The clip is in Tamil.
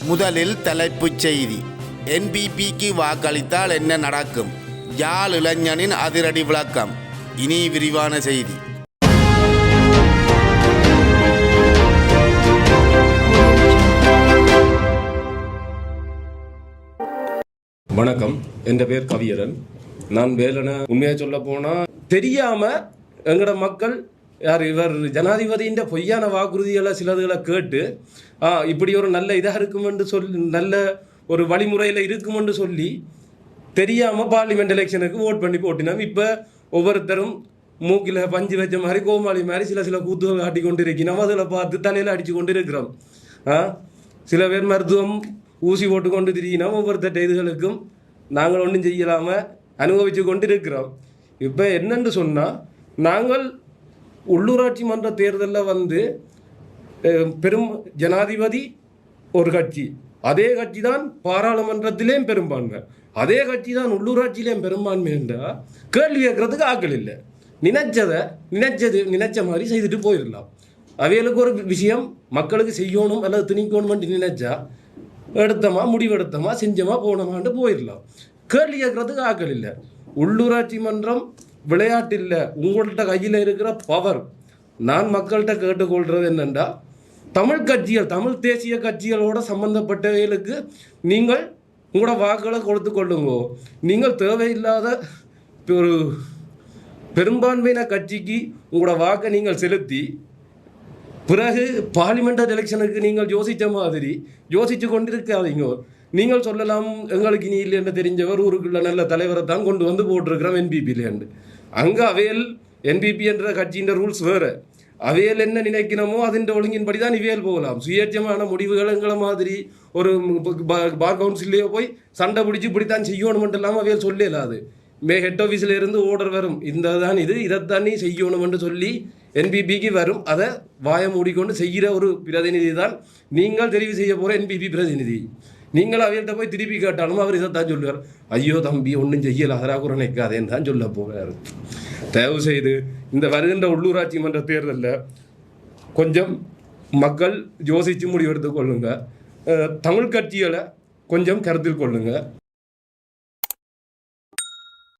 முதலில் தலைப்புச் செய்தி. என்பிபிக்கு வாக்களித்தால் என்ன நடக்கும்? யாழ் இளைஞனின் அதிரடி விளக்கம். இனி விரிவான செய்தி. வணக்கம், என் பேர் கவியரன். நான் வேலனை உண்மையாக சொல்ல போனால் தெரியாமல் எங்களோட மக்கள் யார் இவர் ஜனாதிபதியின் பொய்யான வாக்குறுதிகளை சிலதுகளை கேட்டு இப்படி ஒரு நல்ல இதாக இருக்குமென்று சொல்லி நல்ல ஒரு வழிமுறையில் இருக்குமென்று சொல்லி தெரியாமல் பார்லிமெண்ட் எலெக்ஷனுக்கு ஓட் பண்ணி போட்டினோம். இப்போ ஒவ்வொருத்தரும் மூக்கில் பஞ்சு வச்ச மாதிரி கோமாளி மாதிரி சில கூத்துகள் காட்டி கொண்டு இருக்கிறோம். அதில் பார்த்து தலையில் அடித்து கொண்டு இருக்கிறோம். சில பேர் மருத்துவம் ஊசி போட்டு கொண்டு திரிகினோம். ஒவ்வொருத்தட்ட இதுகளுக்கும் நாங்கள் ஒன்றும் செய்யலாமல் அனுபவித்து கொண்டு இருக்கிறோம். இப்போ என்னென்று சொன்னால், நாங்கள் உள்ளூராட்சி மன்ற தேர்தலில் பெரும் ஜனாதிபதி ஒரு கட்சி, அதே கட்சி தான் பாராளுமன்றத்திலேயும் பெரும்பான்மை, அதே கட்சி தான் உள்ளூராட்சியிலேயும் பெரும்பான்மை என்றால் கேள்வி கேட்கறதுக்கு ஆக்கள் இல்லை. நினைச்ச மாதிரி செய்துட்டு போயிடலாம். அவைகளுக்கு ஒரு விஷயம் மக்களுக்கு செய்யணும் அல்லது திணிக்கணும்னு நினைச்சா எடுத்தமா முடிவெடுத்தமா செஞ்சமா போனோமான்ட்டு போயிடலாம். கேள்வி கேட்கறதுக்கு ஆக்கள் இல்லை. உள்ளூராட்சி மன்றம் விளையாட்டு இல்லை, உங்கள்கிட்ட கையில் இருக்கிற பவர். நான் மக்கள்கிட்ட கேட்டுக்கொள்கிறது என்னென்னா, தமிழ் கட்சிகள், தமிழ் தேசிய கட்சிகளோட சம்பந்தப்பட்டவைகளுக்கு நீங்கள் உங்களோட வாக்குகளை கொடுத்து கொள்ளுங்க. நீங்கள் தேவையில்லாத ஒரு பெரும்பான்மையின கட்சிக்கு உங்களோட வாக்கை நீங்கள் செலுத்தி பிறகு பார்லிமெண்ட் எலெக்ஷனுக்கு நீங்கள் யோசித்து கொண்டிருக்காதீங்க. நீங்கள் சொல்லலாம், எங்களுக்கு இனி இல்லை என்ன தெரிஞ்சவர் ஊருக்குள்ள நல்ல தலைவரை தான் கொண்டு வந்து போட்டிருக்கிறோம் என்பிபிலேண்டு. அங்கே அவையல் என்பிபி என்ற கட்சியின் ரூல்ஸ் வேறு. அவையல் என்ன நினைக்கணுமோ அதன் ஒழுங்கின்படி தான் இவையல் போகலாம். சுயேட்சமான முடிவுகள் எங்களை மாதிரி ஒரு பார் கவுன்சிலேயோ போய் சண்டை பிடிச்சி இப்படித்தான் செய்யணுமென்று இல்லாமல் அவையல் சொல்லலாது. ஹெட் ஆஃபீஸில் இருந்து ஓர்டர் வரும், இதைத்தான் நீ செய்யணுமென்று சொல்லி என்பிபிக்கு வரும். அதை வாயை மூடிக்கொண்டு செய்கிற ஒரு பிரதிநிதி தான் நீங்கள் தெரிவு செய்ய போகிற என்பிபி பிரதிநிதி. நீங்கள் அவையிட்ட போய் திருப்பி கேட்டாலும் அவர் இதைத்தான் சொல்லுவார், ஐயோ தம்பி ஒன்றும் செய்யல அதராக கூட நிற்காதேன்னு தான் சொல்ல போகிறார். தயவு செய்து இந்த வருகின்ற உள்ளூராட்சி மன்ற தேர்தலில் கொஞ்சம் மக்கள் யோசித்து முடிவெடுத்து கொள்ளுங்க. தமிழ் கட்சிகளை கொஞ்சம் கருத்தில் கொள்ளுங்க.